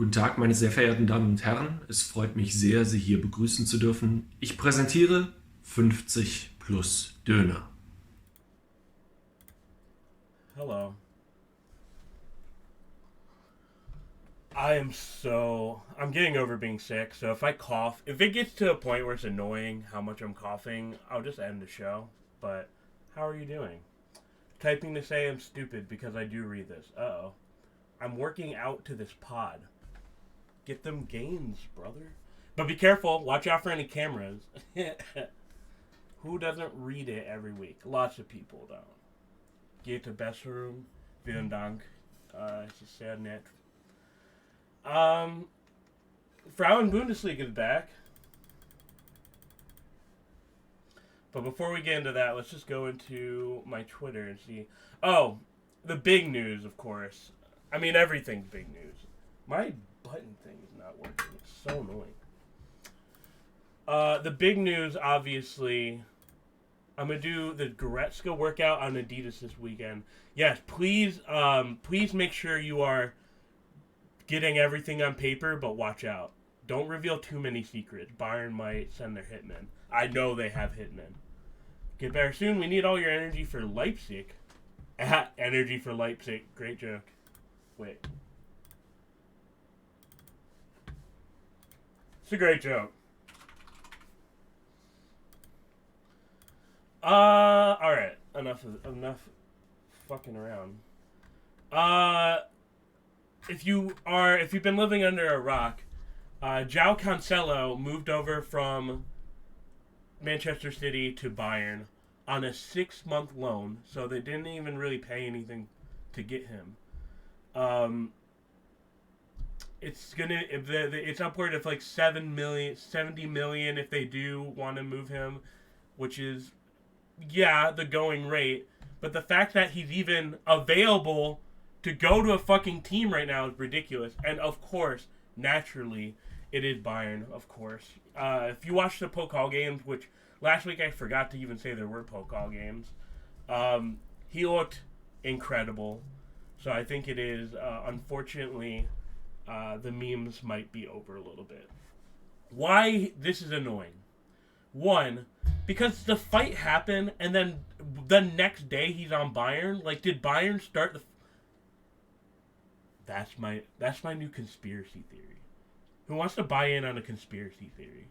Guten Tag, meine sehr verehrten Damen und Herren. Es freut mich sehr, Sie hier begrüßen zu dürfen. Ich präsentiere 50 plus Döner. Hello. I'm getting over being sick, so if I cough, if it gets to a point where it's annoying how much I'm coughing, I'll just end the show. But how are you doing? Typing to say I'm stupid because I do read this. Uh oh. I'm working out to this pod. Get them gains, brother. But be careful. Watch out for any cameras. Who doesn't read it every week? Lots of people don't. Geht to best room. Vielen Dank. Es ist sehr nett. Frauen Bundesliga is back. But before we get into that, let's just go into my Twitter and see. Oh, the big news, of course. I mean, everything's big news. My button thing is not working. It's so annoying. The big news, obviously, I'm gonna do the Goretzka workout on Adidas this weekend. Yes, please make sure you are getting everything on paper, but watch out. Don't reveal too many secrets. Bayern might send their hitmen. I know they have hitmen. Get better soon. We need all your energy for Leipzig. Energy for Leipzig. Great joke. Wait. It's a great joke. Alright. Enough fucking around. If you've been living under a rock, João Cancelo moved over from Manchester City to Bayern on a 6-month loan, so they didn't even really pay anything to get him. It's upward of like 70 million if they do want to move him, which is the going rate. But the fact that he's even available to go to a fucking team right now is ridiculous. And of course, naturally, it is Bayern, of course. If you watch the Pokal games, which last week I forgot to even say there were Pokal games, he looked incredible. So I think it is, unfortunately, the memes might be over a little bit. Why this is annoying? One, because the fight happened and then the next day he's on Bayern. Like, did Bayern start the... That's my new conspiracy theory. Who wants to buy in on a conspiracy theory?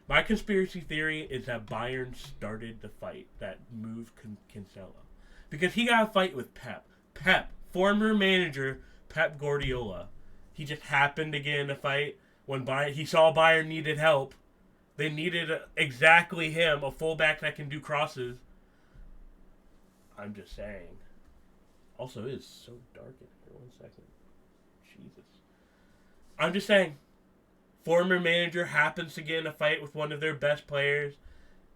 My conspiracy theory is that Bayern started the fight that moved Cancelo. Because he got a fight with Pep. Pep, former manager Pep Guardiola. He just happened to get in a fight when he saw Bayern needed help. They needed exactly him, a fullback that can do crosses. I'm just saying. Also, it is so dark in here. 1 second. Jesus. I'm just saying. Former manager happens to get in a fight with one of their best players,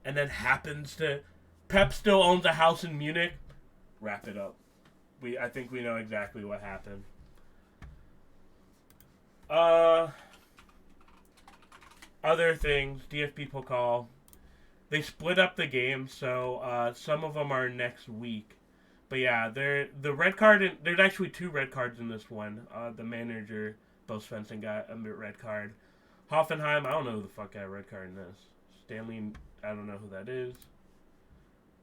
and then happens to... Pep still owns a house in Munich. Wrap it up. I think we know exactly what happened. Other things, DFB Pokal. They split up the game, so some of them are next week. But yeah, the red card. There's actually 2 red cards in this one. The manager, Bo Svensson, got a red card. Hoffenheim, I don't know who the fuck got a red card in this. Stanley, I don't know who that is.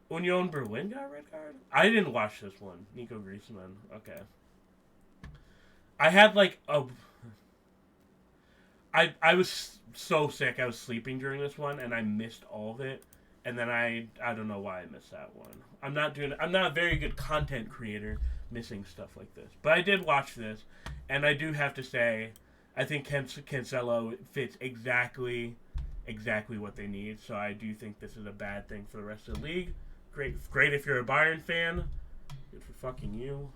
Union Berlin got a red card? I didn't watch this one. Nico Griezmann. Okay. I had like a... I was so sick. I was sleeping during this one, and I missed all of it. And then I don't know why I missed that one. I'm not a very good content creator missing stuff like this. But I did watch this, and I do have to say, I think Cancelo fits exactly what they need. So I do think this is a bad thing for the rest of the league. Great if you're a Bayern fan. Good for fucking you.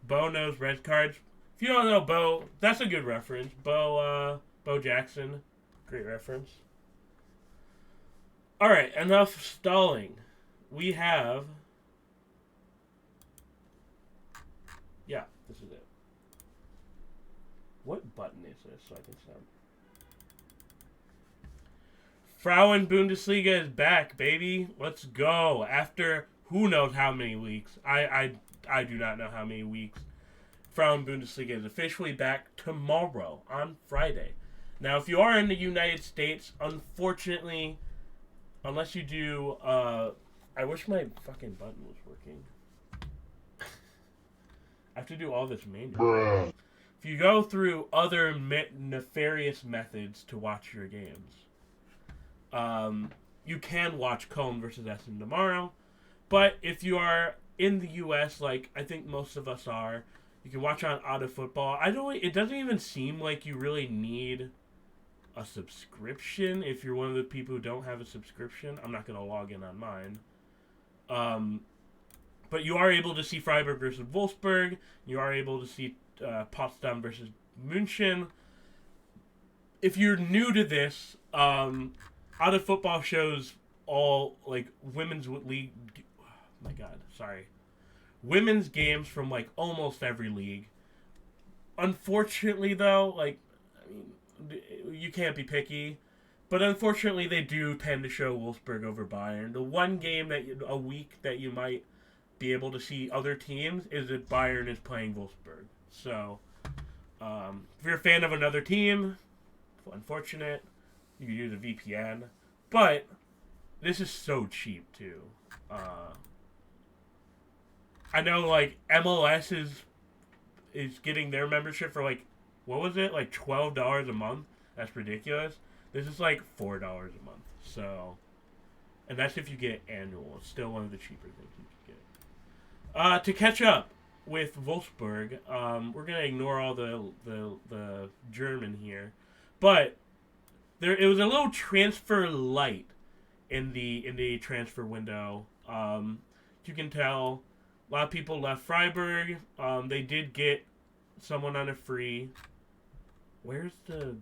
Bo knows red cards. If you don't know Bo, that's a good reference. Bo Jackson, great reference. All right, enough stalling. We have... Yeah, this is it. What button is this so I can sound? Frauen Bundesliga is back, baby. Let's go. After who knows how many weeks. I do not know how many weeks. Frauen Bundesliga is officially back tomorrow on Friday. Now, if you are in the United States, unfortunately, unless you do, I wish my fucking button was working. I have to do all this manually. If you go through other nefarious methods to watch your games, you can watch Cologne versus Essen tomorrow. But if you are in the U.S., like I think most of us are, you can watch on Auto Football. It doesn't even seem like you really need a subscription if you're one of the people who don't have a subscription. I'm not going to log in on mine. But you are able to see Freiburg versus Wolfsburg. You are able to see Potsdam versus München. If you're new to this, Auto Football shows all like women's league. Oh my God, sorry. Women's games from like almost every league. Unfortunately, though, like I mean, you can't be picky. But unfortunately, they do tend to show Wolfsburg over Bayern. The one game a week that you might be able to see other teams is that Bayern is playing Wolfsburg. So, if you're a fan of another team, unfortunate, you can use a VPN. But this is so cheap too. I know like MLS is getting their membership for like what was it like $12 a month? That's ridiculous. This is like $4 a month. So, and that's if you get annual. It's still one of the cheaper things you can get. To catch up with Wolfsburg, we're gonna ignore all the German here, but it was a little transfer light in the transfer window. You can tell a lot of people left Freiburg. They did get someone on a free. Where's the?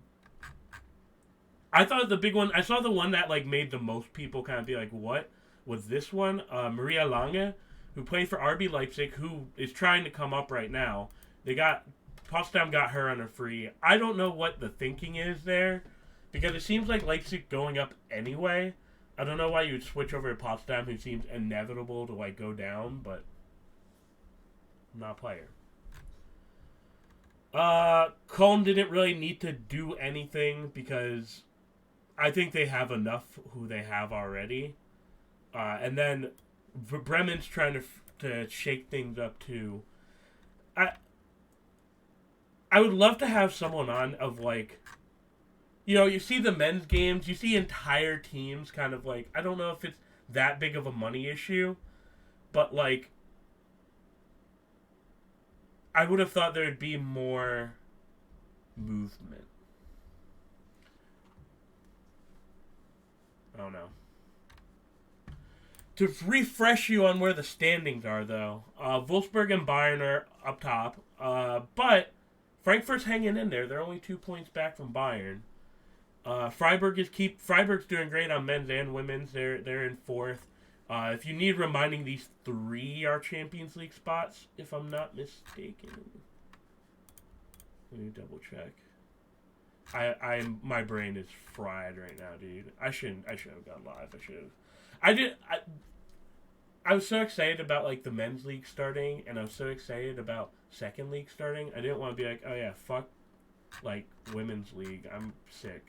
I thought the big one. I saw the one that like made the most people kind of be like, "What was this one?" Maria Lange, who played for RB Leipzig, who is trying to come up right now. Potsdam got her on a free. I don't know what the thinking is there, because it seems like Leipzig going up anyway. I don't know why you would switch over to Potsdam, who seems inevitable to like go down, but I'm not a player. Cologne didn't really need to do anything because I think they have enough who they have already. And then Bremen's trying to shake things up too. I would love to have someone on of like, you see the men's games, you see entire teams kind of like, I don't know if it's that big of a money issue, but like, I would have thought there'd be more movement. I don't know. To refresh you on where the standings are, though, Wolfsburg and Bayern are up top, but Frankfurt's hanging in there. They're only 2 points back from Bayern. Freiburg's doing great on men's and women's. They're in fourth. If you need reminding, these three are Champions League spots, if I'm not mistaken. Let me double check. My brain is fried right now, dude. I should have gone live. I was so excited about like the men's league starting, and I was so excited about second league starting. I didn't want to be like, oh yeah, fuck, like women's league. I'm sick.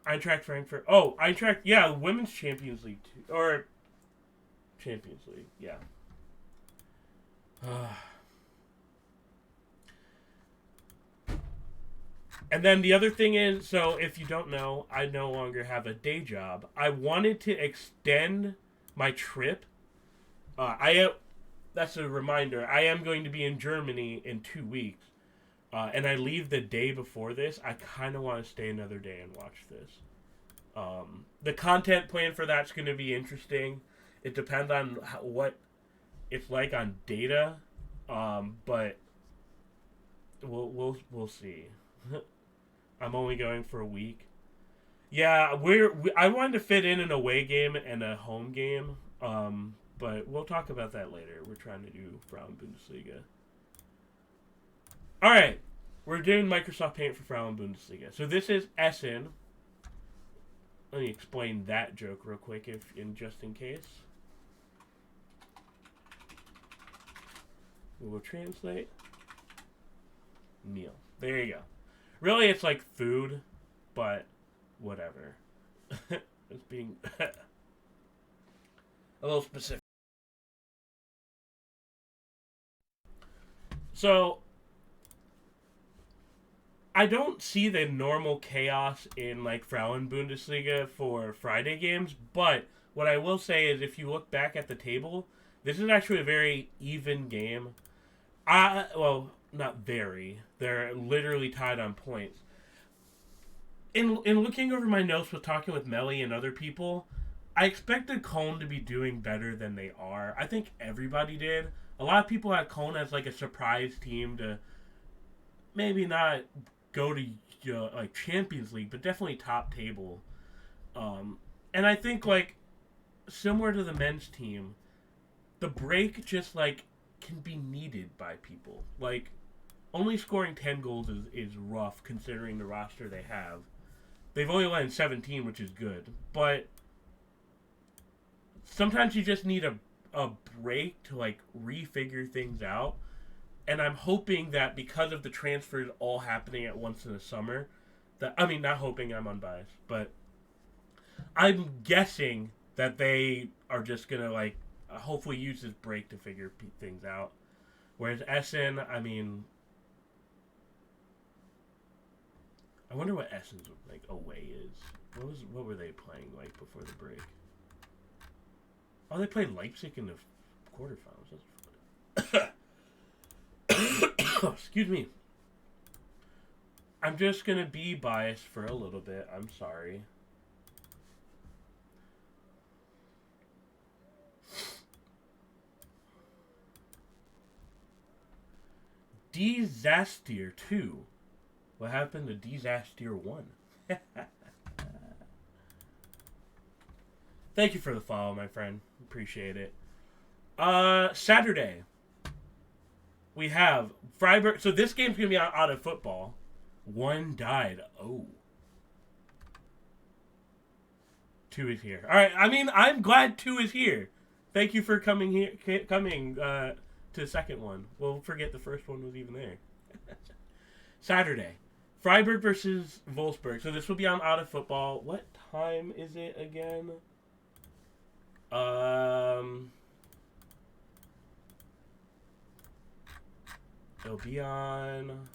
Eintracht Frankfurt. Oh, Eintracht. Yeah, women's Champions League too, or Champions League. Yeah. And then the other thing is, so if you don't know, I no longer have a day job. I wanted to extend my trip. That's a reminder. I am going to be in Germany in 2 weeks. And I leave the day before this. I kind of want to stay another day and watch this. The content plan for that's going to be interesting. It depends on what it's like on data. But we'll see. I'm only going for a week. Yeah, I wanted to fit in an away game and a home game. But we'll talk about that later. We're trying to do Frauen Bundesliga. All right, we're doing Microsoft Paint for Frauen Bundesliga. So this is Essen. Let me explain that joke real quick, just in case. Google Translate. Meal. There you go. Really, it's like food, but whatever. It's being a little specific. So, I don't see the normal chaos in like Frauen Bundesliga for Friday games, but what I will say is if you look back at the table, this is actually a very even game. Well, not very. They're literally tied on points. In looking over my notes with talking with Melly and other people, I expected Cologne to be doing better than they are. I think everybody did. A lot of people had Cologne as like a surprise team to maybe not go to like Champions League, but definitely top table. And I think like similar to the men's team, the break just like can be needed by people. Like only scoring 10 goals is rough considering the roster they have. They've only let in 17, which is good, but sometimes you just need a break to like refigure things out. And I'm hoping that because of the transfers all happening at once in the summer, not hoping, I'm unbiased, but I'm guessing that they are just gonna like hopefully use this break to figure things out. Whereas Essen, I wonder what Essen's like away is. What were they playing like before the break? Oh, they played Leipzig in the quarterfinals. Excuse me. I'm just gonna be biased for a little bit. I'm sorry. Disaster 2. What happened to Disaster 1? Thank you for the follow, my friend. Appreciate it. Saturday. We have Freiburg. So this game's going to be out of football. One died. Oh. 2 is here. All right. I'm glad 2 is here. Thank you for coming to the second one. We'll forget the first one was even there. Saturday. Freiburg versus Wolfsburg. So this will be on out of football. What time is it again? It'll be on.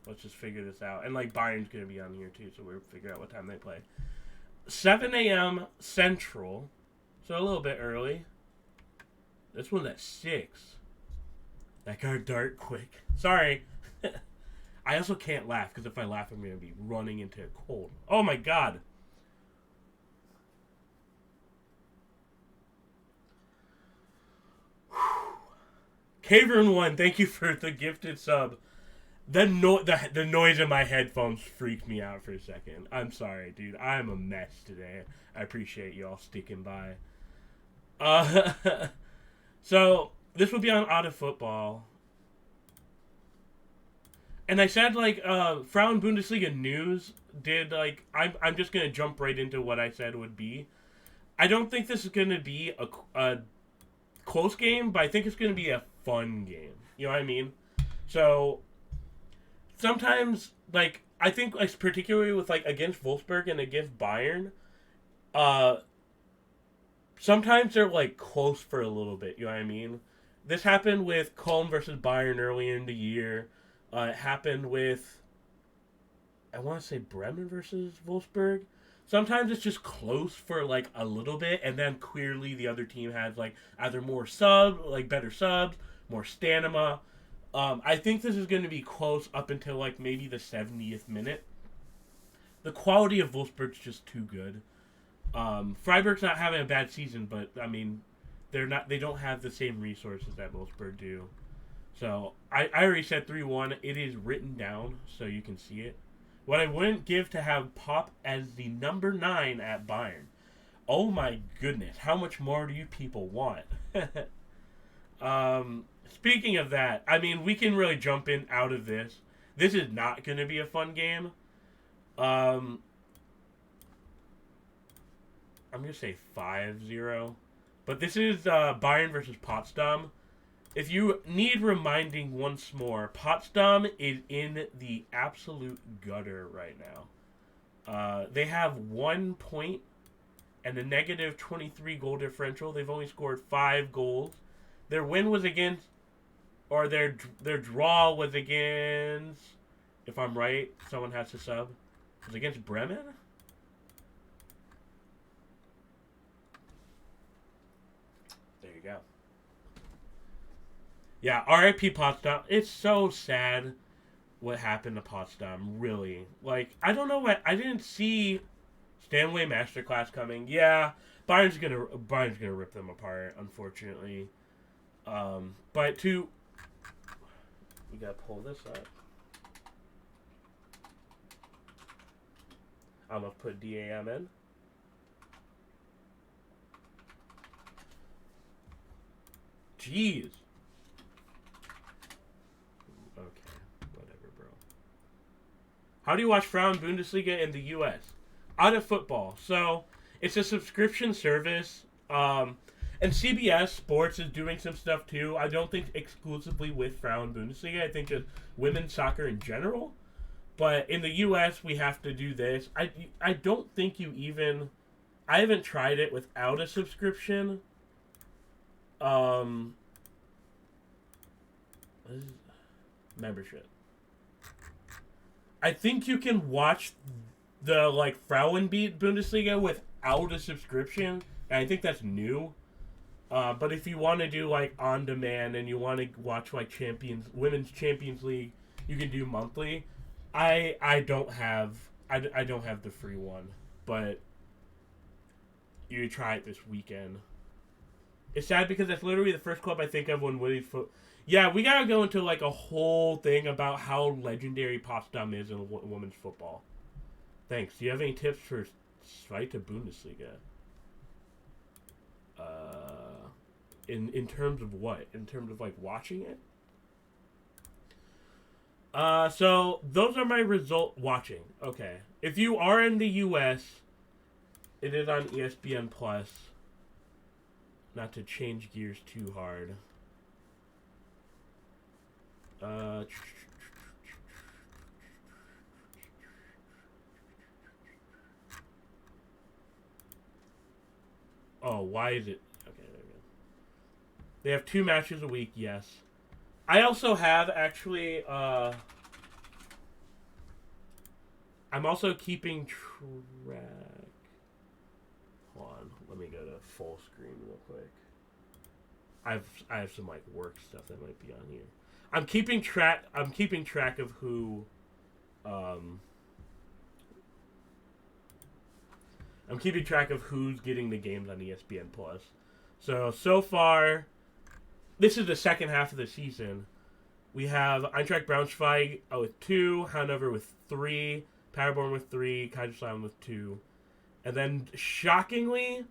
Let's just figure this out. And like Bayern's gonna be on here too, so we'll figure out what time they play. 7 a.m. Central, so a little bit early. This one's at 6. That got dark quick. Sorry. I also can't laugh because if I laugh, I'm gonna be running into a cold. Oh my god. Cavern1, thank you for the gifted sub. The noise in my headphones freaked me out for a second. I'm sorry, dude. I'm a mess today. I appreciate you all sticking by. So this will be on Out of Football. And I said like Frauen Bundesliga News did like I'm just gonna jump right into what I said would be. I don't think this is gonna be a close game, but I think it's gonna be a fun game. You know what I mean? So sometimes like I think like particularly with like against Wolfsburg and against Bayern, sometimes they're like close for a little bit. You know what I mean? This happened with Köln versus Bayern earlier in the year. It happened with, I want to say Bremen versus Wolfsburg. Sometimes it's just close for like a little bit, and then clearly the other team has like either better subs, more stamina. I think this is going to be close up until like maybe the 70th minute. The quality of Wolfsburg's just too good. Freiburg's not having a bad season, but I mean, they don't have the same resources that Wolfsburg do. So, I already said 3-1. It is written down so you can see it. What I wouldn't give to have Pop as the number 9 at Bayern. Oh my goodness. How much more do you people want? Speaking of that, I mean, we can really jump in out of this. This is not going to be a fun game. I'm going to say 5-0. But this is Bayern versus Potsdam. If you need reminding once more, Potsdam is in the absolute gutter right now. They have 1 point and a negative 23 goal differential. They've only scored 5 goals. Their win was against, or their draw was against, if I'm right, someone has to sub. It was against Bremen? There you go. Yeah, RIP Potsdam. It's so sad what happened to Potsdam, really. Like, I don't know what... I didn't see Stanway Masterclass coming. Yeah, Bayern's gonna rip them apart, unfortunately. But to... We gotta pull this up. I'm gonna put DAM in. Jeez. Okay, whatever, bro. How do you watch Frauen Bundesliga in the U.S.? Out of football. So, it's a subscription service. And CBS Sports is doing some stuff too. I don't think exclusively with Frauen Bundesliga. I think just women's soccer in general. But in the U.S., we have to do this. I don't think you even... I haven't tried it without a subscription. Membership. I think you can watch the, like, Frauenbeat Bundesliga without a subscription. And I think that's new. But if you want to do, like, on demand and you want to watch, like, Women's Champions League, you can do monthly. I don't have the free one, but you try it this weekend. It's sad because that's literally the first club I think of when Woody Yeah, we gotta go into like a whole thing about how legendary Potsdam is in women's football. Thanks. Do you have any tips for Zweite Bundesliga? In terms of what? In terms of like watching it? So those are my watching. Okay. If you are in the US, it is on ESPN Plus. Not to change gears too hard. Oh, why is it? Okay, there we go. They have 2 matches a week, yes. I also have, actually, I'm also keeping track. Hold on, let me go to full screen real quick. I have some, like, work stuff that might be on here. I'm keeping track of who, I'm keeping track of who's getting the games on ESPN Plus. So far, this is the second half of the season. We have Eintracht Braunschweig with 2, Hanover with 3, Paderborn with 3, Kaiserslautern with 2. And then, shockingly,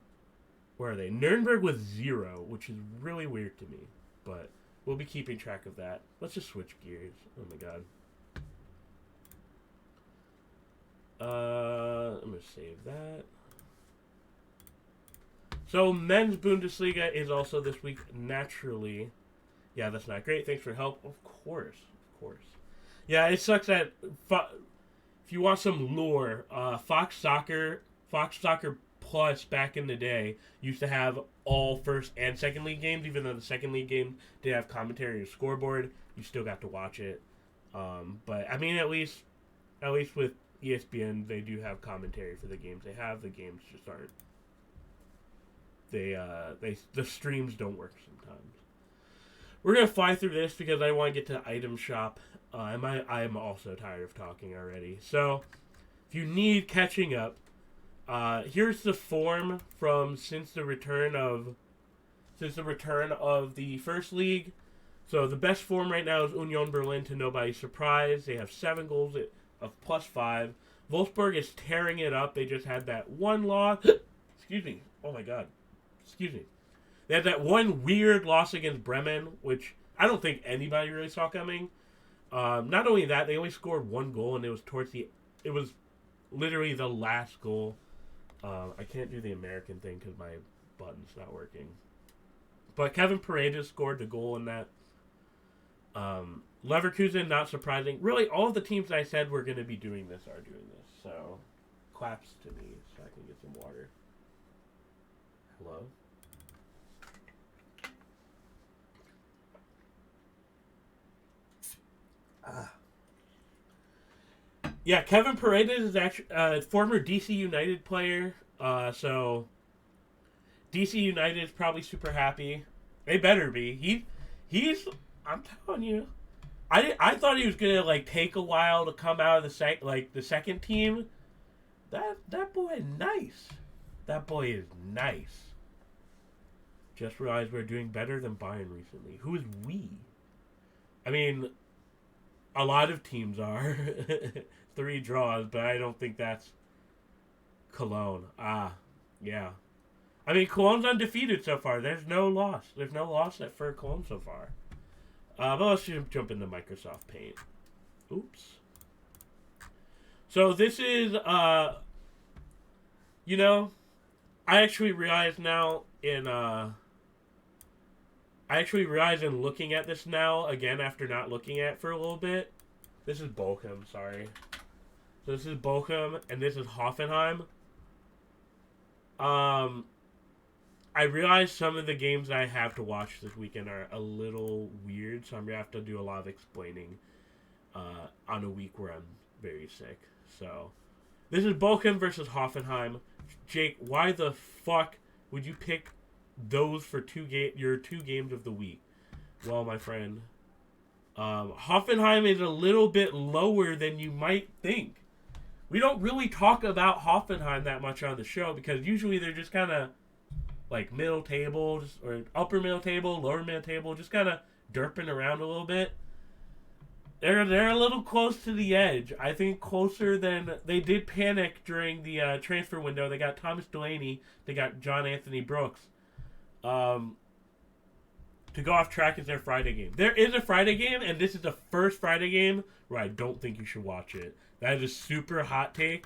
where are they? Nuremberg with 0, which is really weird to me. But we'll be keeping track of that. Let's just switch gears. Oh my god. I'm going to save that. So, men's Bundesliga is also this week, naturally. Yeah, that's not great. Thanks for help. Of course. Yeah, it sucks that if you want some lore, Fox Soccer Plus back in the day used to have all first and second league games, even though the second league game did have commentary or scoreboard. You still got to watch it. But I mean, at least with ESPN, they do have commentary for the games. They have the games just aren't. The streams don't work sometimes. We're gonna fly through this because I want to get to item shop. I am also tired of talking already. So, if you need catching up, here's the form from since the return of the first league. So the best form right now is Union Berlin, to nobody's surprise. They have 7 goals of +5. Wolfsburg is tearing it up. They just had that one loss. Excuse me. Oh my god. Excuse me. They had that one weird loss against Bremen, which I don't think anybody really saw coming. Not only that, they only scored 1 goal, and it was literally the last goal. I can't do the American thing because my button's not working. But Kevin Paredes scored the goal in that. Leverkusen, not surprising. Really, all of the teams I said were going to be doing this are doing this. So, claps to me so I can get some water. Hello? Yeah, Kevin Paredes is actually a former DC United player. So, DC United is probably super happy. They better be. He's. I'm telling you. I thought he was gonna like take a while to come out of the second team. That boy is nice. That boy is nice. Just realized we're doing better than Bayern recently. Who is we? I mean, a lot of teams are 3 draws, but I don't think that's Cologne. Yeah. I mean, Cologne's undefeated so far. There's no loss. There's no loss for Cologne so far. But let's jump into Microsoft Paint. Oops. So this is, I actually realize now in looking at this now, again, after not looking at it for a little bit. This is Bochum, sorry. So this is Bochum, and this is Hoffenheim. I realize some of the games I have to watch this weekend are a little weird, so I'm going to have to do a lot of explaining on a week where I'm very sick. So, this is Bochum versus Hoffenheim. Jake, why the fuck would you pick those for your 2 games of the week? Well, my friend, Hoffenheim is a little bit lower than you might think. We don't really talk about Hoffenheim that much on the show because usually they're just kind of like middle table, or upper middle table, lower middle table, just kind of derping around a little bit. They're a little close to the edge. I think closer than they did panic during the transfer window. They got Thomas Delaney. They got John Anthony Brooks. To go off track is their Friday game. There is a Friday game, and this is the first Friday game where I don't think you should watch it. That is a super hot take.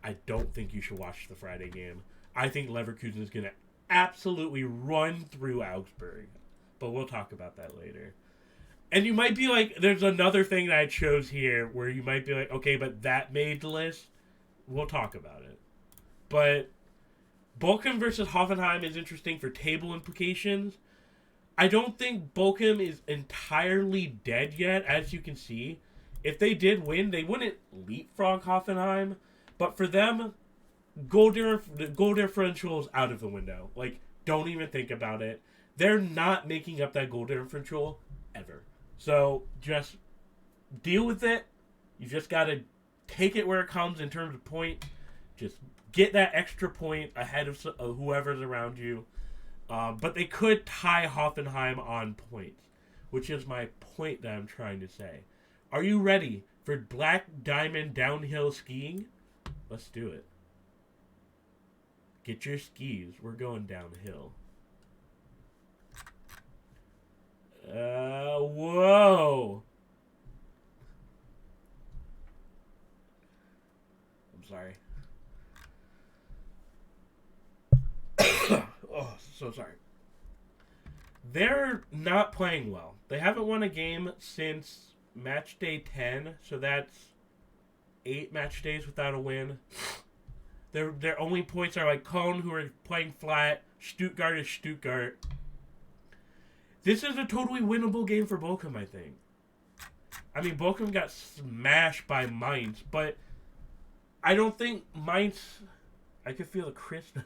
I don't think you should watch the Friday game. I think Leverkusen is going to absolutely run through Augsburg. But we'll talk about that later. And you might be like, there's another thing that I chose here where you might be like, okay, but that made the list. We'll talk about it. But Bochum versus Hoffenheim is interesting for table implications. I don't think Bochum is entirely dead yet, as you can see. If they did win, they wouldn't leapfrog Hoffenheim. But for them, goal differential is out of the window. Like, don't even think about it. They're not making up that goal differential ever. So, just deal with it. You just got to take it where it comes in terms of point. Just get that extra point ahead of whoever's around you. But they could tie Hoffenheim on points, which is my point that I'm trying to say. Are you ready for Black Diamond downhill skiing? Let's do it. Get your skis. We're going downhill. Whoa. I'm sorry. Oh, so sorry. They're not playing well. They haven't won a game since match day 10, so that's 8 match days without a win. Their only points are like Köln, who are playing flat. Stuttgart is Stuttgart. This is a totally winnable game for Bochum, I think. I mean, Bochum got smashed by Mainz, but I don't think Mainz... I could feel the crisp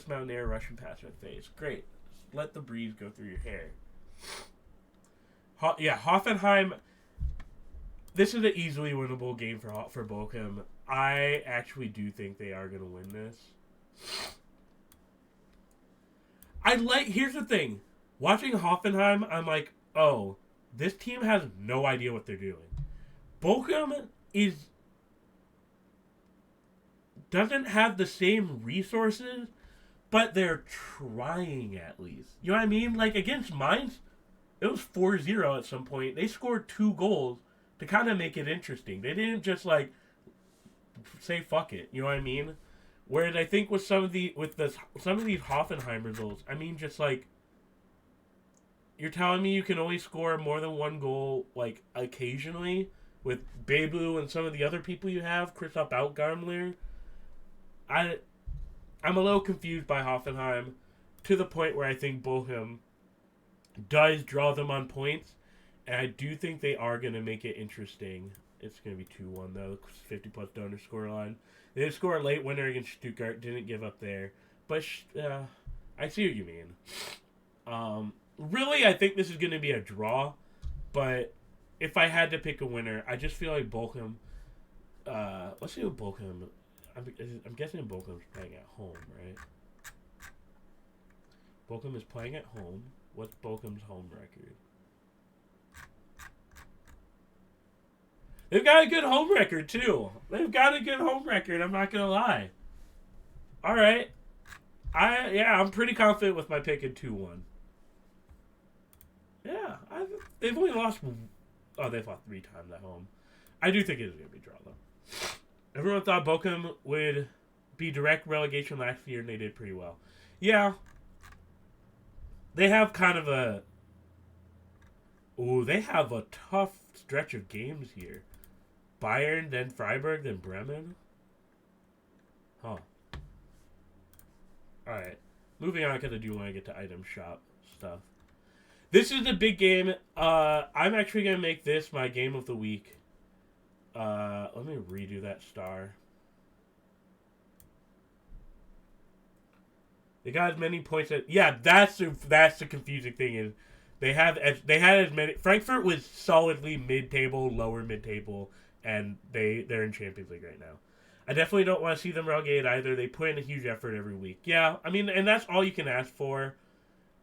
mountain air rushing past my face. Great. Just let the breeze go through your hair. Hoffenheim... This is an easily winnable game for Bochum. I actually do think they are going to win this. Here's the thing. Watching Hoffenheim, I'm like, oh, this team has no idea what they're doing. Bochum doesn't have the same resources, but they're trying at least. You know what I mean? Like against Mainz, it was 4-0 at some point. They scored 2 goals to kind of make it interesting. They didn't just like say fuck it. You know what I mean? Whereas I think with some of these Hoffenheim results, I mean, just like you're telling me you can only score more than one goal like occasionally with Bebu and some of the other people you have, Christoph Baumgartner. I'm a little confused by Hoffenheim to the point where I think Bochum does draw them on points, and I do think they are going to make it interesting. It's going to be 2-1 though, 50-plus donor scoreline. They did score a late winner against Stuttgart, didn't give up there. But I see what you mean. Really, I think this is going to be a draw, but if I had to pick a winner, I just feel like Bochum. Let's see what Bochum. I'm guessing Bochum's playing at home, right? Bochum is playing at home. What's Bochum's home record? They've got a good home record, too. They've got a good home record, I'm not going to lie. All right. I'm pretty confident with my pick in 2-1. Yeah, they've only lost... Oh, they've lost 3 times at home. I do think it is going to be a draw, though. Everyone thought Bochum would be direct relegation last year, and they did pretty well. Yeah. They have kind of a... Ooh, they have a tough stretch of games here. Bayern, then Freiburg, then Bremen. Huh. Alright. Moving on, because I do want to get to item shop stuff. This is a big game. I'm actually going to make this my game of the week. Let me redo that star. They got as many points as... Yeah, that's the confusing thing is they had as many... Frankfurt was solidly mid-table, lower mid-table, and they're in Champions League right now. I definitely don't want to see them relegated either. They put in a huge effort every week. Yeah, I mean, and that's all you can ask for.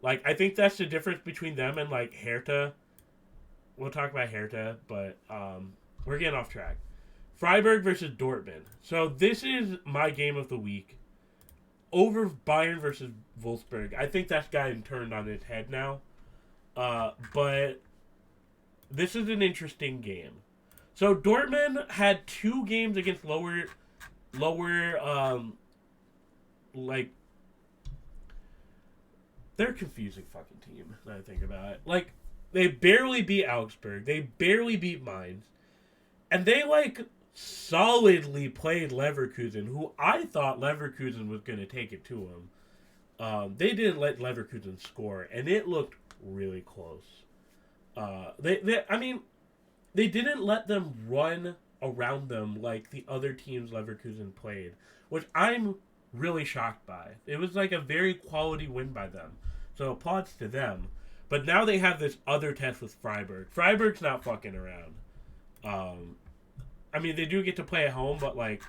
Like, I think that's the difference between them and, like, Hertha. We'll talk about Hertha, but we're getting off track. Freiburg versus Dortmund. So this is my game of the week. Over Bayern versus Wolfsburg. I think that's gotten turned on its head now. But this is an interesting game. So Dortmund had 2 games against lower, like, they're a confusing fucking team, now I think about it. Like, they barely beat Augsburg. They barely beat Mainz. And they, like, solidly played Leverkusen, who I thought Leverkusen was going to take it to them. They didn't let Leverkusen score, and it looked really close. They didn't let them run around them like the other teams Leverkusen played, which I'm really shocked by. It was like a very quality win by them. So applause to them. But now they have this other test with Freiburg. Freiburg's not fucking around. I mean, they do get to play at home, but like...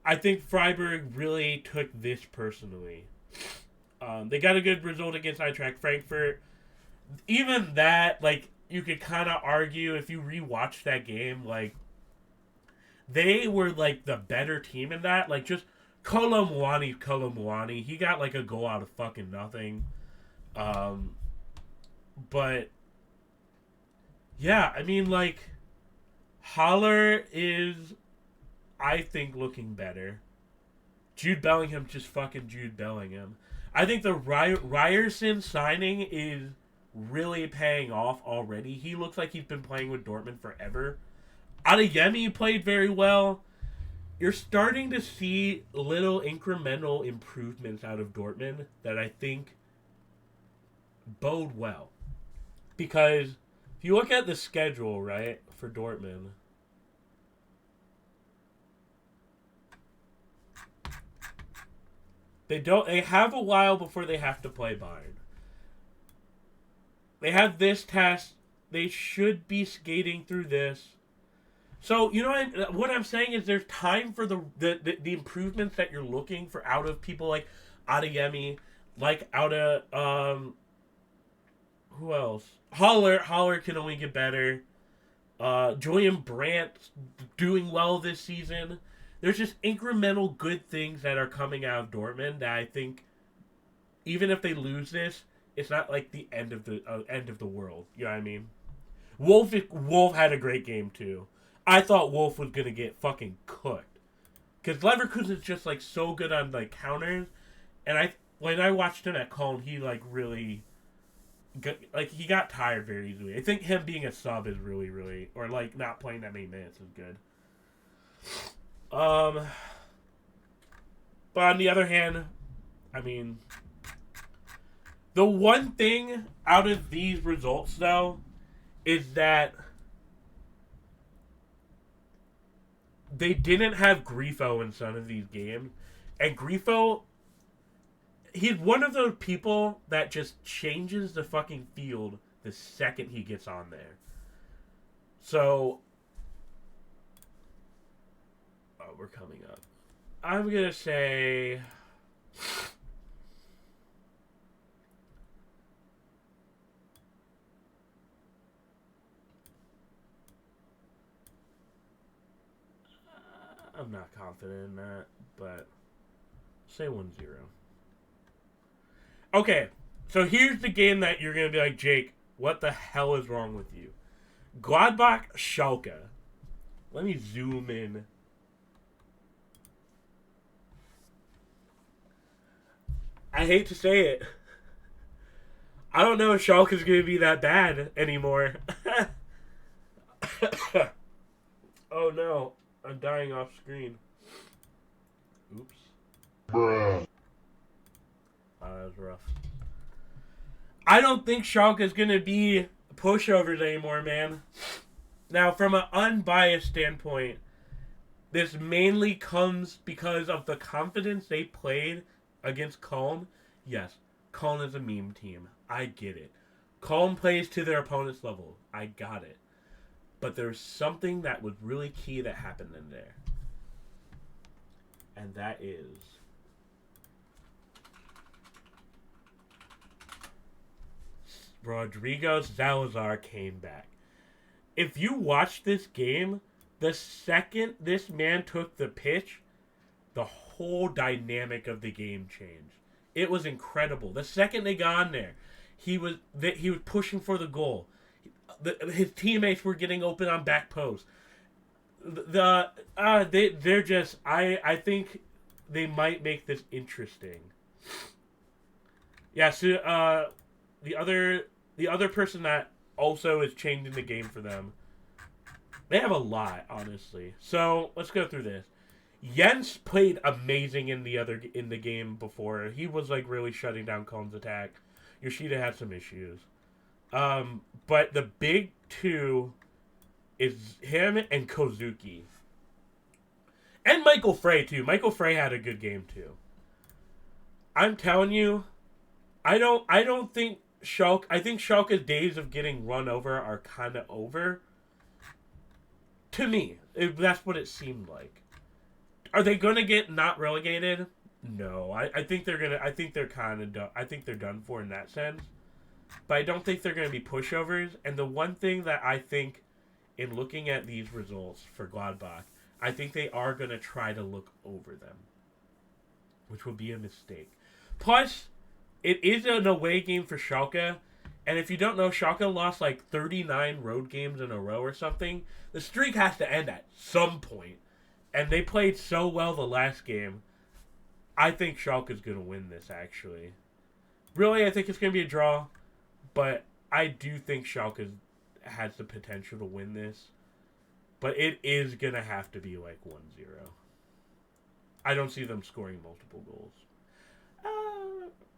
I think Freiburg really took this personally. They got a good result against Eintracht Frankfurt. Even that, like, you could kind of argue if you rewatch that game, like, they were, like, the better team in that. Like, just Kolo Muani. He got, like, a goal out of fucking nothing. But, yeah, I mean, like, Haller is, I think, looking better. Jude Bellingham just fucking Jude Bellingham. I think the Ryerson signing is really paying off already. He looks like he's been playing with Dortmund forever. Adeyemi played very well. You're starting to see little incremental improvements out of Dortmund that I think bode well. Because if you look at the schedule, right, for Dortmund, they have a while before they have to play Bayern. They have this test. They should be skating through this. So, you know what I'm saying is there's time for the improvements that you're looking for out of people like Adeyemi, like out of, who else? Haller can only get better. Julian Brandt doing well this season. There's just incremental good things that are coming out of Dortmund that I think, even if they lose this, it's not like the end of the world. You know what I mean? Wolf had a great game too. I thought Wolf was gonna get fucking cooked because Leverkusen's just like so good on like counters, and when I watched him at Cologne, he like really. He got tired very easily. I think him being a sub is really, or like not playing that many minutes is good. But on the other hand, I mean, the one thing out of these results though is that they didn't have Grifo in some of these games, and Grifo. He's one of those people that just changes the fucking field the second he gets on there. So, we're coming up. I'm going to say... I'm not confident in that, but say 1-0. Okay, so here's the game that you're going to be like, Jake, what the hell is wrong with you? Gladbach Schalke. Let me zoom in. I hate to say it. I don't know if Schalke's going to be that bad anymore. Oh no, I'm dying off screen. Oops. Bruh. That was rough. I don't think Schalke is going to be pushovers anymore, man. Now, from an unbiased standpoint, this mainly comes because of the confidence they played against Köln. Yes, Köln is a meme team. I get it. Köln plays to their opponent's level. I got it. But there's something that was really key that happened in there. And that is... Rodrigo Salazar came back. If you watch this game, the second this man took the pitch, the whole dynamic of the game changed. It was incredible. The second they got on there, he was pushing for the goal. His teammates were getting open on back post. They're just I think they might make this interesting. Yeah, so the other person that also is changing the game for them. They have a lot, honestly. So let's go through this. Jens played amazing in the game before. He was like really shutting down Köln's attack. Yoshida had some issues. But the big two is him and Kozuki. And Michael Frey too. Michael Frey had a good game too. I'm telling you, I don't think Schalke... I think Schalke's days of getting run over are kind of over. To me. That's what it seemed like. Are they going to get not relegated? No. I think they're going to... I think they're kind of done. I think they're done for in that sense. But I don't think they're going to be pushovers. And the one thing that I think in looking at these results for Gladbach, I think they are going to try to look over them. Which will be a mistake. Plus... it is an away game for Schalke, and if you don't know, Schalke lost like 39 road games in a row or something. The streak has to end at some point, and they played so well the last game. I think Schalke's going to win this, actually. Really, I think it's going to be a draw, but I do think Schalke has the potential to win this. But it is going to have to be like 1-0. I don't see them scoring multiple goals.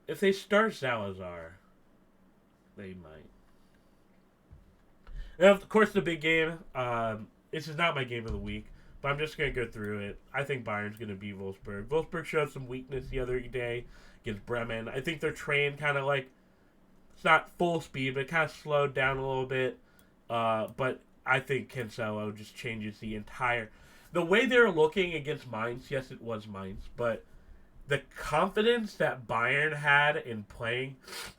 If they start Salazar, they might. And of course, the big game. This is not my game of the week, but I'm just going to go through it. I think Bayern's going to beat Wolfsburg. Wolfsburg showed some weakness the other day against Bremen. I think their train kind of like, it's not full speed, but it kind of slowed down a little bit. But I think Cancelo just changes the entire... The way they're looking against Mainz, yes, it was Mainz, but... the confidence that Bayern had in playing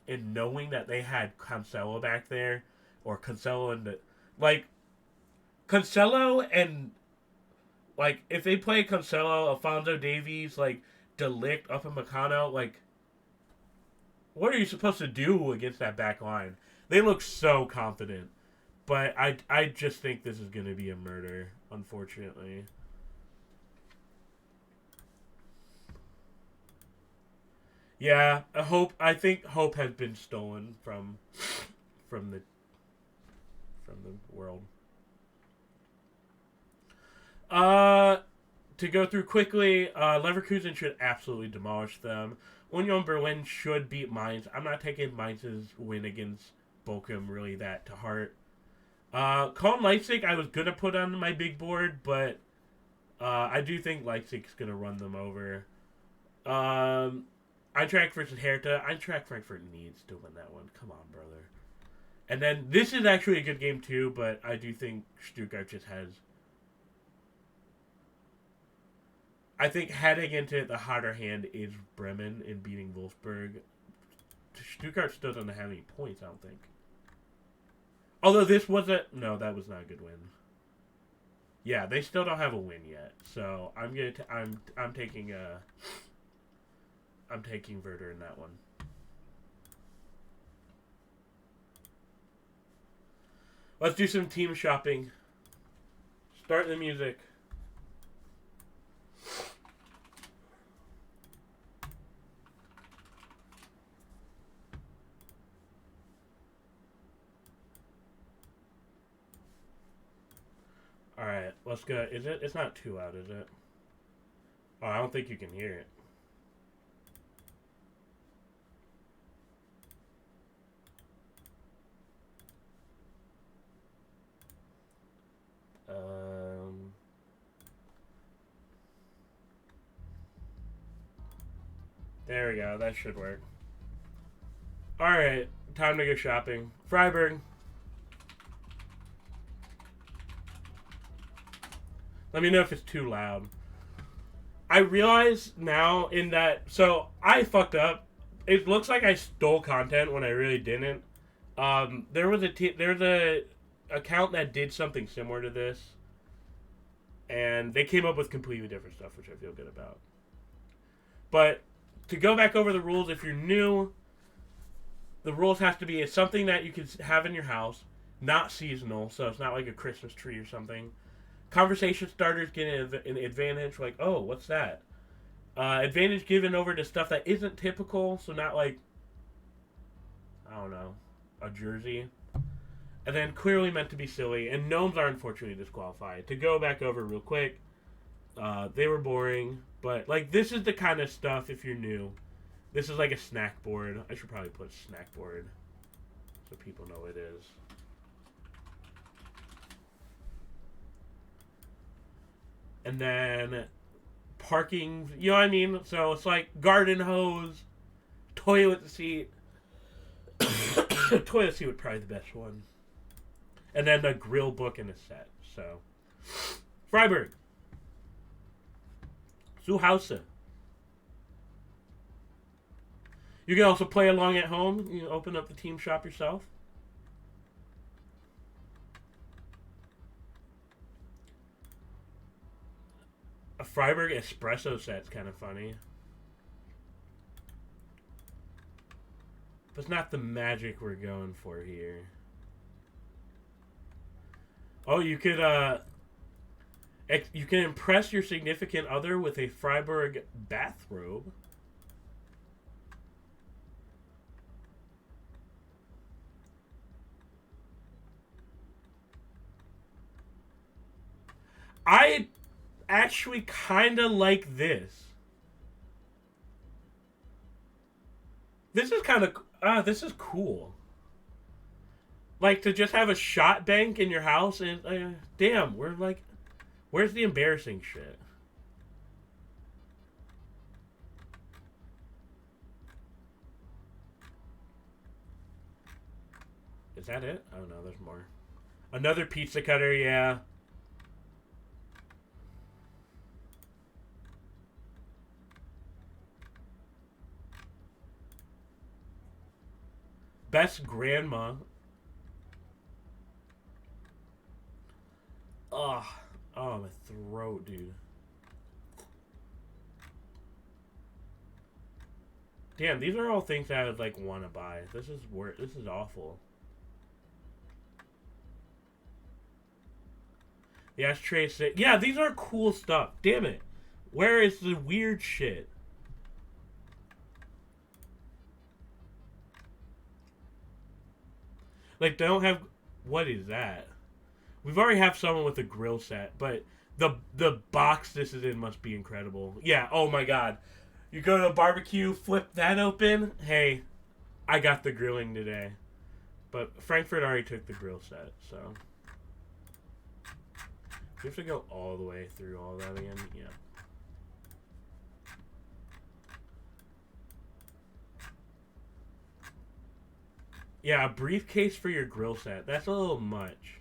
and knowing that they had Cancelo back there, or Cancelo and Cancelo and if they play Cancelo, Alphonso Davies, De Ligt, Upamecano, what are you supposed to do against that back line? They look so confident. But I just think this is going to be a murder, unfortunately. Yeah, I think hope has been stolen from the from the world. To go through quickly, Leverkusen should absolutely demolish them. Union Berlin should beat Mainz. I'm not taking Mainz's win against Bochum really that to heart. Cologne Leipzig, I was gonna put on my big board, but I do think Leipzig's gonna run them over. Eintracht versus Hertha. Eintracht Frankfurt needs to win that one. Come on, brother. And then this is actually a good game too, but I do think Stuttgart just has. I think heading into it, the hotter hand is Bremen in beating Wolfsburg. Stuttgart still doesn't have any points, I don't think. Although this was no, that was not a good win. Yeah, they still don't have a win yet, so I'm taking Werder in that one. Let's do some team shopping. Start the music. Alright, let's go. Is it? It's not too loud, is it? Oh, I don't think you can hear it. There we go. That should work. Alright, time to go shopping. Freiburg. Let me know if it's too loud. I realize now in that... So, I fucked up. It looks like I stole content when I really didn't. There was a account that did something similar to this. And they came up with completely different stuff, which I feel good about. But, to go back over the rules, if you're new... The rules have to be it's something that you can have in your house. Not seasonal, so it's not like a Christmas tree or something. Conversation starters get an advantage, like, oh, what's that? Advantage given over to stuff that isn't typical, so not like, I don't know, a jersey. And then clearly meant to be silly, and gnomes are unfortunately disqualified. To go back over real quick, they were boring, but, like, this is the kind of stuff, if you're new, this is like a snack board. I should probably put snack board so people know it is. And then parking, you know what I mean? So it's like garden hose, toilet seat. Toilet seat would probably be the best one. And then a grill book and a set. So, Freiburg. Zuhause. You can also play along at home. You can open up the team shop yourself. A Freiburg espresso set's kind of funny. But it's not the magic we're going for here. Oh, you could you can impress your significant other with a Freiburg bathrobe. I actually kind of like this. This is kind of this is cool. Like to just have a shot bank in your house and damn, we're like, where's the embarrassing shit? Is that it? Oh no, there's more. Another pizza cutter, yeah. Best grandma. Ugh. Oh, my throat, dude. Damn, these are all things that I would like want to buy. This is awful. The ashtray set. Yeah, these are cool stuff. Damn it. Where is the weird shit? Like, they don't have... What is that? We've already have someone with a grill set, but the box this is in must be incredible. Yeah, oh my god. You go to a barbecue, flip that open. Hey, I got the grilling today. But Frankfurt already took the grill set, so... We have to go all the way through all that again? Yeah. Yeah, a briefcase for your grill set. That's a little much.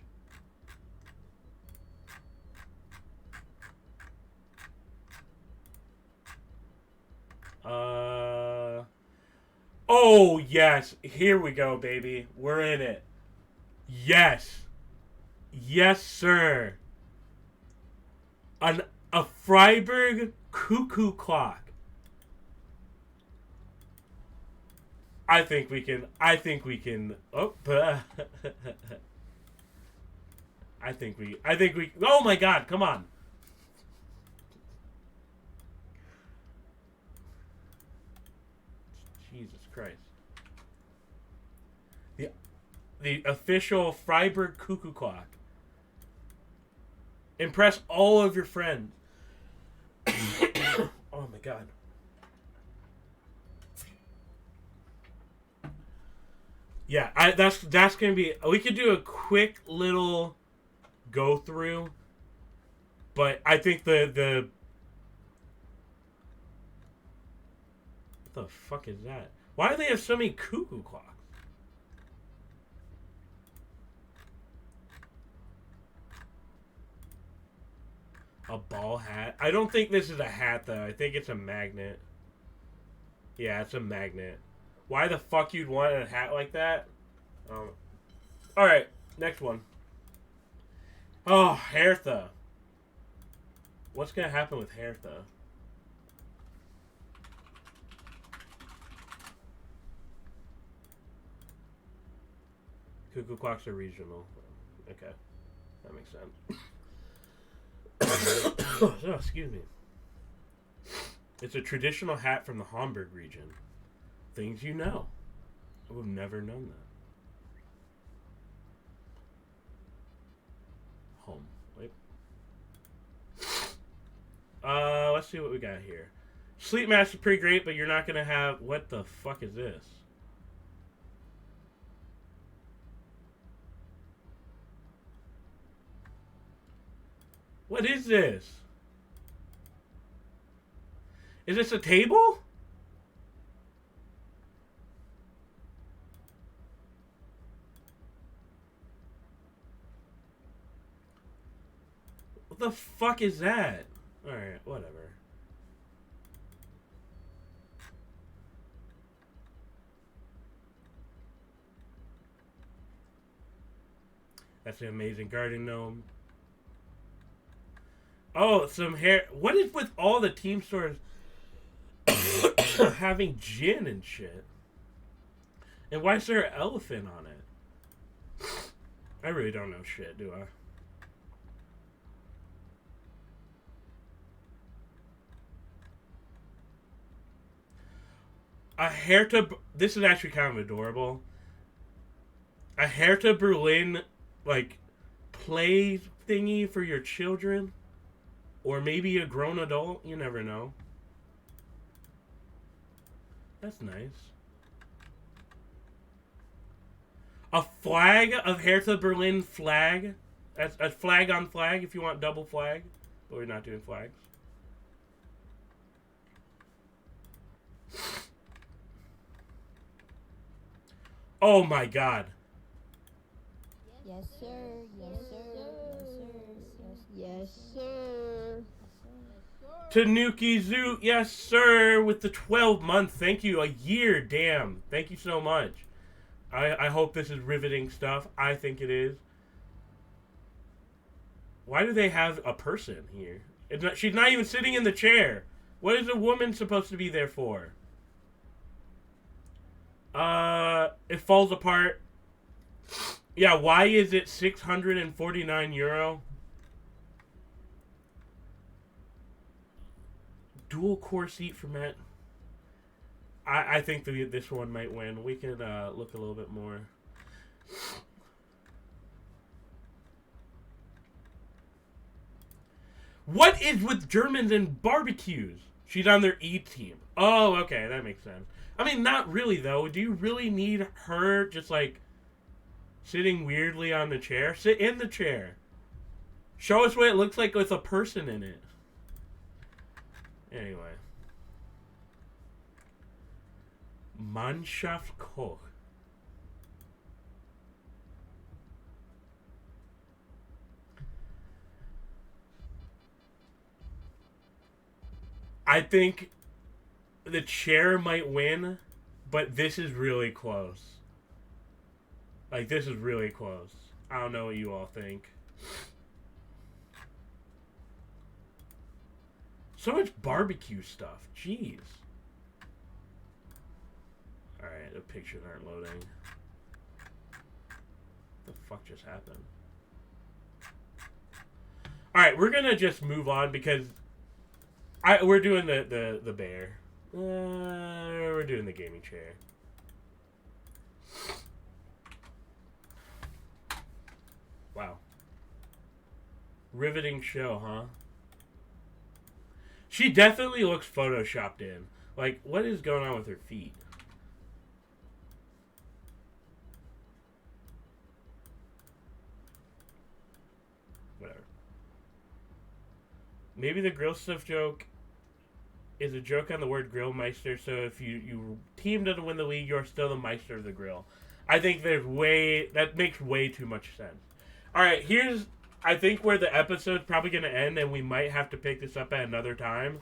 Oh, yes. Here we go, baby. We're in it. Yes. Yes, sir. A Freiburg cuckoo clock. I think we can. Oh, I think we. Oh my God! Come on. Jesus Christ. The official Freiburg cuckoo clock. Impress all of your friends. Oh my God. Yeah, that's gonna be. We could do a quick little go through, but I think the what the fuck is that? Why do they have so many cuckoo clocks? A ball hat? I don't think this is a hat though. I think it's a magnet. Yeah, it's a magnet. Why the fuck you'd want a hat like that? Alright, next one. Oh, Hertha. What's gonna happen with Hertha? Cuckoo clocks are regional. Okay. That makes sense. Oh, excuse me. It's a traditional hat from the Hamburg region. Things you know. I would have never known that. Home. Wait. Let's see what we got here. Sleep Mask is pretty great, but you're not going to have... What the fuck is this? What is this? Is this a table? What the fuck is that? Alright, whatever. That's an amazing garden gnome. Oh, some hair. What is with all the team stores having gin and shit? And why is there an elephant on it? I really don't know shit, do I? A Hertha... This is actually kind of adorable. A Hertha Berlin, like, play thingy for your children. Or maybe a grown adult. You never know. That's nice. A flag of Hertha Berlin flag. That's a flag on flag if you want double flag. But we're not doing flags. Oh my God. Yes, sir. Yes, sir. Yes, sir. Tanuki Zoot, yes, sir, with the 12 month. Thank you. A year, damn. Thank you so much. I hope this is riveting stuff. I think it is. Why do they have a person here? She's not even sitting in the chair. What is a woman supposed to be there for? It falls apart. Yeah, why is it €649? dual core seat for Matt. I think this one might win. We can look a little bit more. What is with Germans and barbecues? She's on their E team. Oh, okay, that makes sense. I mean, not really, though. Do you really need her just, like, sitting weirdly on the chair? Sit in the chair. Show us what it looks like with a person in it. Anyway. Mannschaft Koch. I think the chair might win, but this is really close. Like, this is really close. I don't know what you all think. So much barbecue stuff. Jeez. Alright, the pictures aren't loading. What the fuck just happened? Alright, we're gonna just move on because we're doing the bear. We're doing the gaming chair. Wow. Riveting show, huh? She definitely looks photoshopped in. Like, what is going on with her feet? Whatever. Maybe the grill stuff joke is a joke on the word Grillmeister, so if you team doesn't win the league, you're still the Meister of the Grill. I think that makes way too much sense. Alright, here's, I think, where the episode's probably going to end, and we might have to pick this up at another time.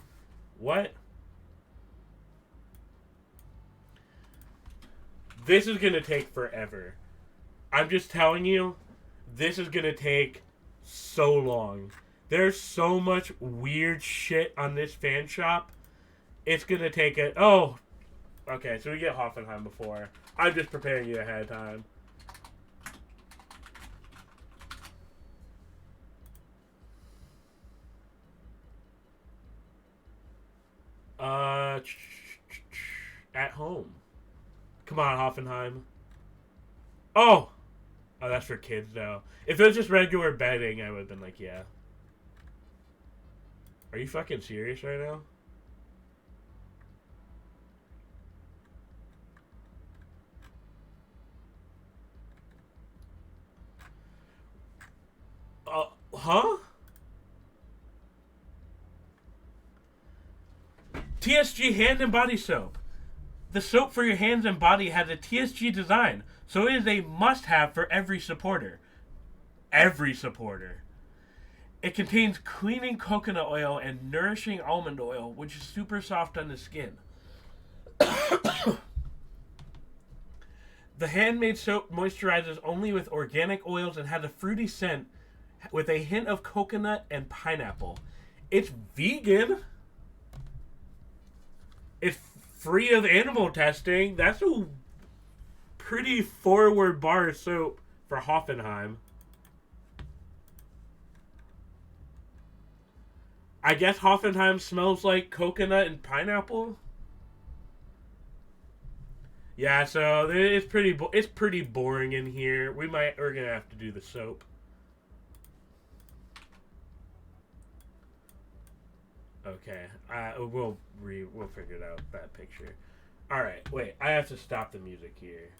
What? This is going to take forever. I'm just telling you, this is going to take so long. There's so much weird shit on this fan shop. It's going to take it. Oh, okay, so we get Hoffenheim before. I'm just preparing you ahead of time. At home. Come on, Hoffenheim. Oh! Oh, that's for kids, though. If it was just regular betting, I would have been like, yeah. Are you fucking serious right now? Huh? TSG hand and body soap. The soap for your hands and body has a TSG design, so it is a must-have for every supporter. Every supporter. It contains cleaning coconut oil and nourishing almond oil, which is super soft on the skin. The handmade soap moisturizes only with organic oils and has a fruity scent with a hint of coconut and pineapple. It's vegan. It's free of animal testing. That's a pretty forward bar of soap for Hoffenheim. I guess Hoffenheim smells like coconut and pineapple. Yeah, so it's pretty boring in here. We're gonna have to do the soap. Okay, we'll figure it out, that picture. All right, wait, I have to stop the music here.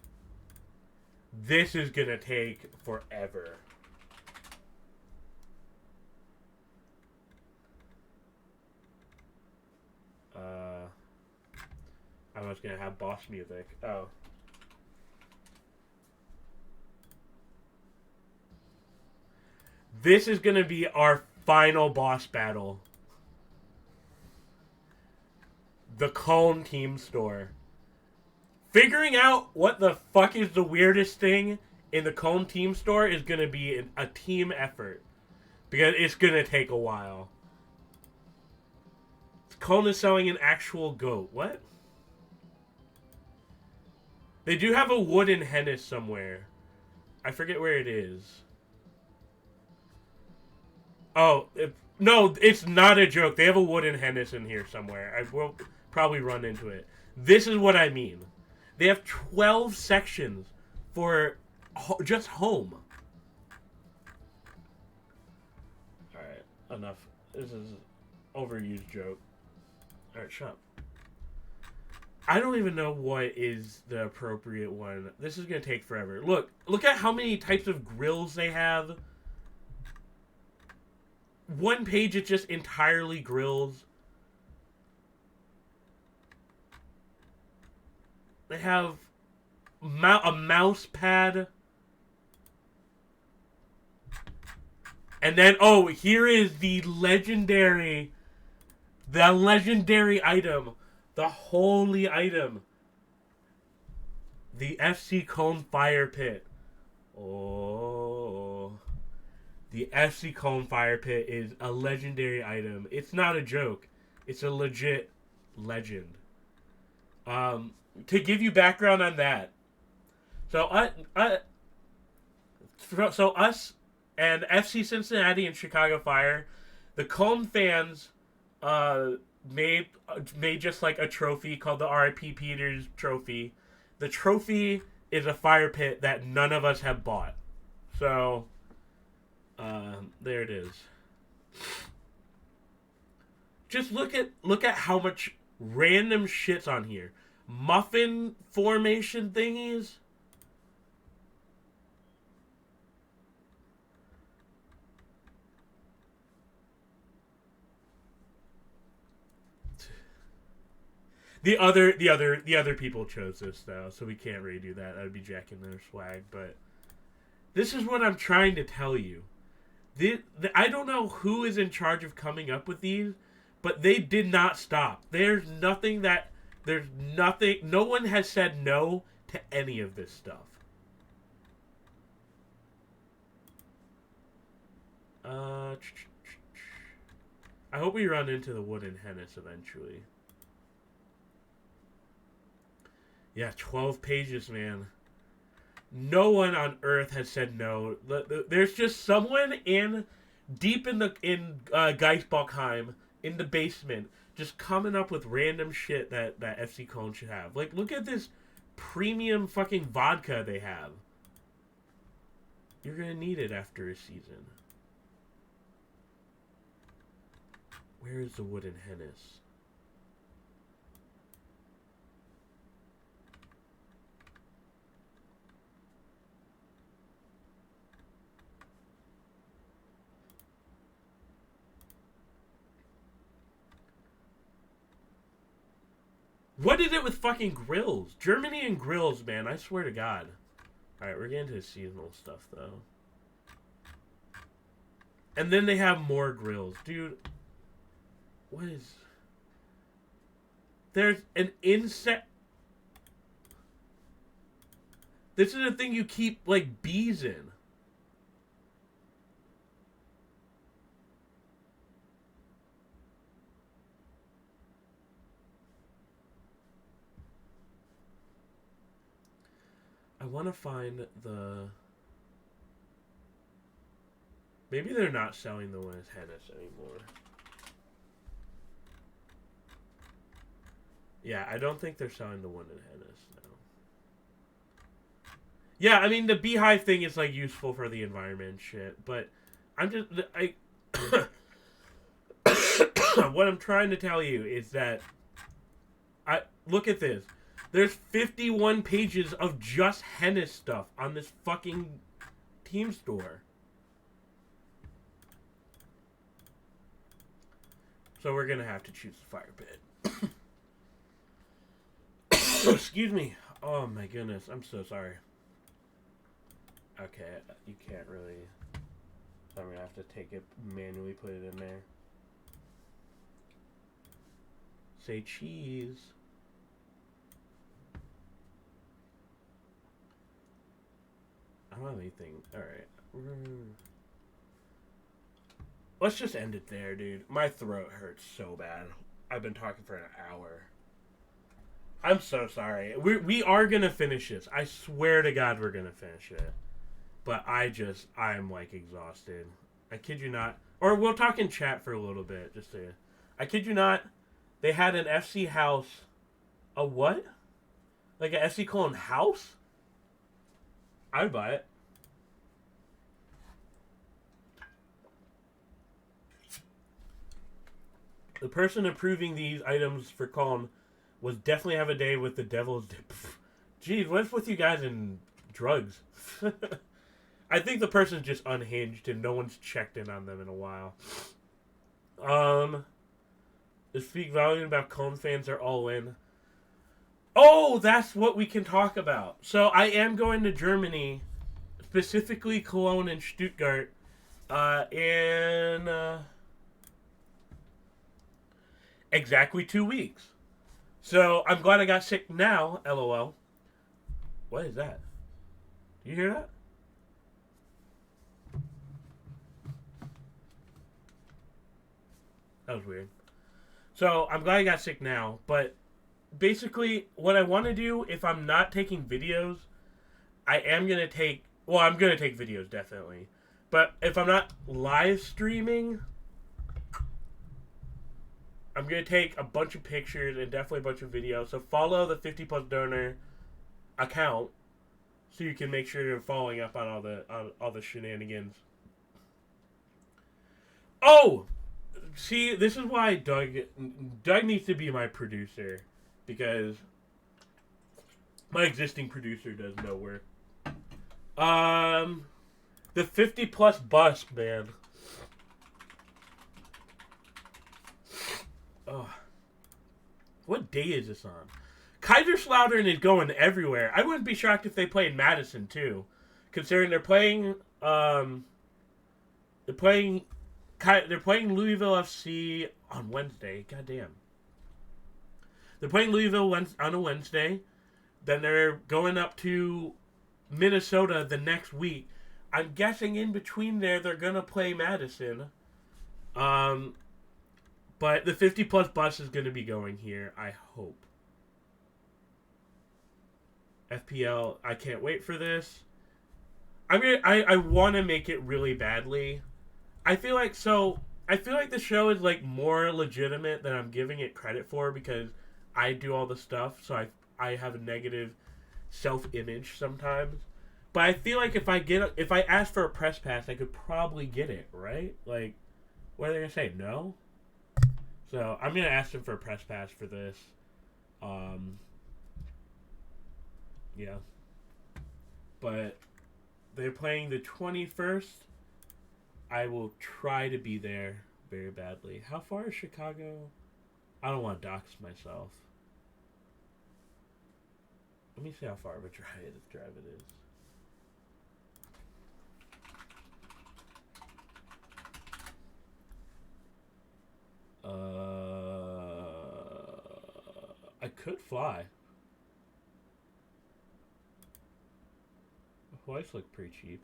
This is gonna take forever. I was gonna have boss music. Oh. This is gonna be our final boss battle. The Cologne Team Store. Figuring out what the fuck is the weirdest thing in the Cologne Team Store is gonna be a team effort. Because it's gonna take a while. Cologne is selling an actual goat. What? They do have a wooden Hennis somewhere. I forget where it is. Oh, No, it's not a joke. They have a wooden Hennis in here somewhere. I will probably run into it. This is what I mean. They have 12 sections for just home. Alright, enough. This is overused joke. Alright, shut up. I don't even know what is the appropriate one. This is going to take forever. Look at how many types of grills they have. One page, it's just entirely grills. They have a mouse pad. And then, oh, here is the legendary item. The holy item. The FC Cone Fire Pit. Oh. The FC Cone Fire Pit is a legendary item. It's not a joke. It's a legit legend. To give you background on that. So us and FC Cincinnati and Chicago Fire, the Cone fans made just like a trophy called the R.I.P. Peters Trophy. The trophy is a fire pit that none of us have bought. So there it is. Just look at how much random shit's on here. Muffin formation thingies. The other people chose this though, so we can't really do that. That would be jacking their swag. But this is what I'm trying to tell you. I don't know who is in charge of coming up with these, but they did not stop. There's nothing. No one has said no to any of this stuff. I hope we run into the wooden Hennis eventually. Yeah, 12 pages, man. No one on Earth has said no. There's just someone deep in Geisbockheim, in the basement, just coming up with random shit that FC Cologne should have. Like, look at this premium fucking vodka they have. You're gonna need it after a season. Where is the wooden Hennis? What is it with fucking grills? Germany and grills, man. I swear to God. Alright, we're getting to the seasonal stuff, though. And then they have more grills. Dude, what is... There's an insect... This is a thing you keep, like, bees in. I want to find the... Maybe they're not selling the one as Hennis anymore. Yeah, I don't think they're selling the one in Hennis now. Yeah, I mean, the beehive thing is, like, useful for the environment and shit, but I'm just... What I'm trying to tell you is that... Look at this. There's 51 pages of just Hennis stuff on this fucking team store. So we're gonna have to choose the fire pit. Excuse me. Oh my goodness, I'm so sorry. Okay, you can't really... I'm gonna have to take it, manually put it in there. Say cheese. I don't have anything. Alright. Let's just end it there, dude. My throat hurts so bad. I've been talking for an hour. I'm so sorry. We are going to finish this. I swear to God we're going to finish it. But I'm like exhausted. I kid you not. Or we'll talk in chat for a little bit. Just to, I kid you not, they had an FC house. A what? Like an FC clone house? I'd buy it. The person approving these items for Calm was definitely have a day with the devil's dip. Jeez, what's with you guys and drugs? I think the person's just unhinged and no one's checked in on them in a while. To speak volume about Calm fans are all in. Oh, that's what we can talk about. So I am going to Germany, specifically Cologne and Stuttgart, in exactly 2 weeks. So I'm glad I got sick now, LOL. What is that? Do you hear that? That was weird. So I'm glad I got sick now, but basically what I want to do, if I'm not taking videos, I'm going to take videos definitely. But if I'm not live streaming, I'm going to take a bunch of pictures and definitely a bunch of videos. So follow the 50 Plus Donor account so you can make sure you're following up on all the shenanigans. Oh! See, this is why Doug needs to be my producer, because my existing producer does no work. The 50 Plus bus, man. Oh. What day is this on? Kaiserslautern is going everywhere. I wouldn't be shocked if they played Madison too, considering they're playing Louisville FC on Wednesday. Goddamn. They're playing Louisville on a Wednesday. Then they're going up to Minnesota the next week. I'm guessing in between there they're going to play Madison. But the 50 Plus bus is going to be going here, I hope. FPL, I can't wait for this. I want to make it really badly. I feel like the show is like more legitimate than I'm giving it credit for, because I do all the stuff, so I have a negative self-image sometimes. But I feel like if I ask for a press pass, I could probably get it, right? Like, what are they gonna say? No? So I'm gonna ask them for a press pass for this. Yeah. But they're playing the 21st. I will try to be there very badly. How far is Chicago? I don't want to dox myself. Let me see how far of a drive it is. I could fly. Flights look pretty cheap.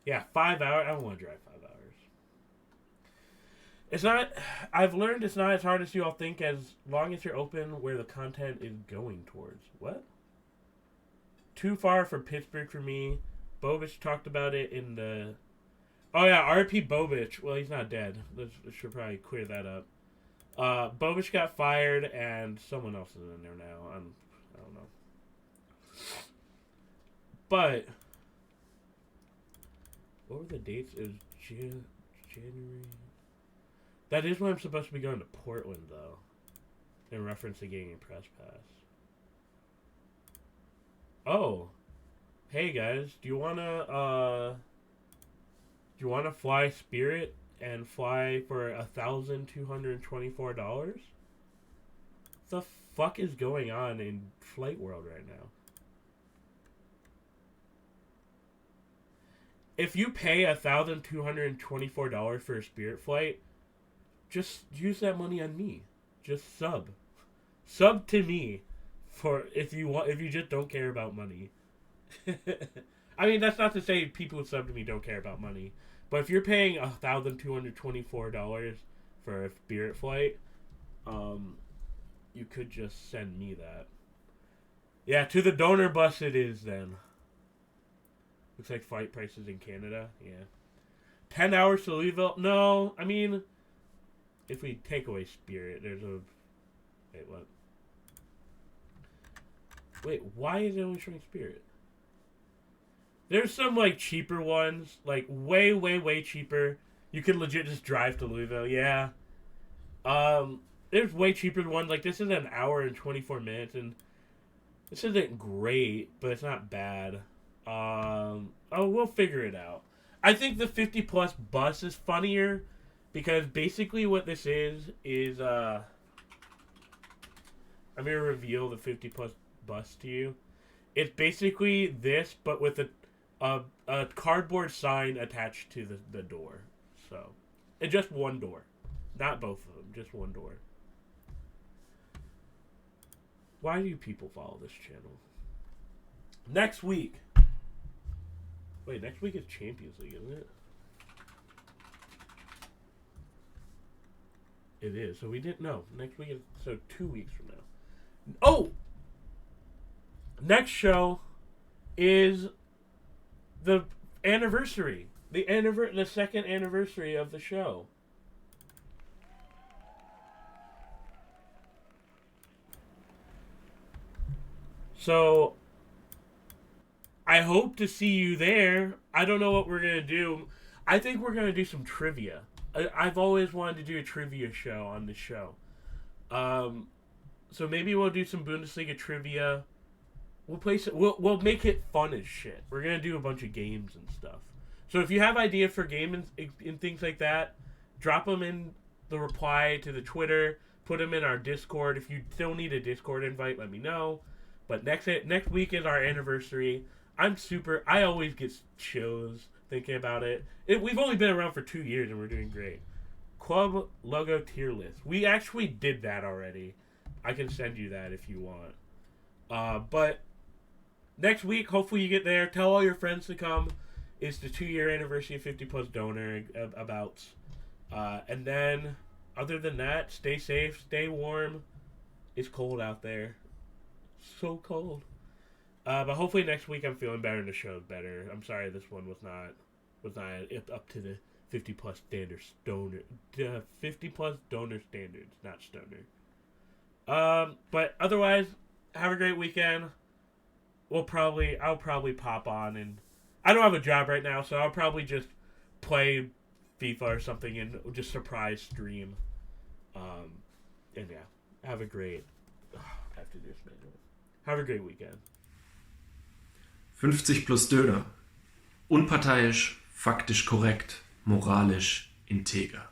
Yeah, 5 hours. I don't want to drive 5 hours. It's not. I've learned it's not as hard as you all think, as long as you're open where the content is going towards. What? Too far from Pittsburgh for me. Bobic talked about it in the. Oh yeah, RP Bobic. Well, he's not dead. Let's should probably clear that up. Bobic got fired, and someone else is in there now. I don't know. But what were the dates? It was January. That is when I'm supposed to be going to Portland, though, in reference to getting a press pass. Oh, hey guys, do you wanna fly Spirit and fly for $1,224? What the fuck is going on in Flight World right now? If you pay $1,224 for a Spirit flight, just use that money on me. Just sub to me for if you just don't care about money. I mean, that's not to say people who sub to me don't care about money, but if you're paying $1,224 for a Spirit flight, you could just send me that. Yeah, to the donor bus it is then. Looks like flight prices in Canada. Yeah. 10 hours to Louisville? No, I mean, if we take away Spirit, there's a... Wait, what? Wait, why is it only showing Spirit? There's some, like, cheaper ones. Like, way, way, way cheaper. You can legit just drive to Louisville. Yeah. There's way cheaper ones. Like, this is an hour and 24 minutes, and this isn't great, but it's not bad. We'll figure it out. I think the 50-plus bus is funnier, because basically what this is, I'm going to reveal the 50-plus bus to you. It's basically this, but with a cardboard sign attached to the door. So, and just one door. Not both of them, just one door. Why do people follow this channel? Next week. Wait, next week is Champions League, isn't it? It is. So we didn't know. Next week is, so 2 weeks from now. Oh! Next show is the anniversary. The second anniversary of the show. So, I hope to see you there. I don't know what we're going to do. I think we're going to do some trivia. I've always wanted to do a trivia show on this show. So maybe we'll do some Bundesliga trivia. We'll make it fun as shit. We're going to do a bunch of games and stuff. So if you have ideas for games and things like that, drop them in the reply to the Twitter. Put them in our Discord. If you still need a Discord invite, let me know. But next week is our anniversary. I always get chills thinking about it. We've only been around for 2 years and we're doing great. Club logo tier list. We actually did that already. I can send you that if you want. But next week, hopefully you get there. Tell all your friends to come. It's the 2-year anniversary of 50 Plus Donor abouts. And then, other than that, stay safe, stay warm. It's cold out there. So cold. But hopefully next week I'm feeling better and the show's better. I'm sorry this one was not up to the 50 plus standards stoner. 50 plus donor standards, not stoner. But otherwise, have a great weekend. I'll probably pop on, and I don't have a job right now, so I'll probably just play FIFA or something and just surprise stream. And yeah, have a great. I have to do this, man. Have a great weekend. 50 plus Döner. Unparteiisch, faktisch korrekt, moralisch integer.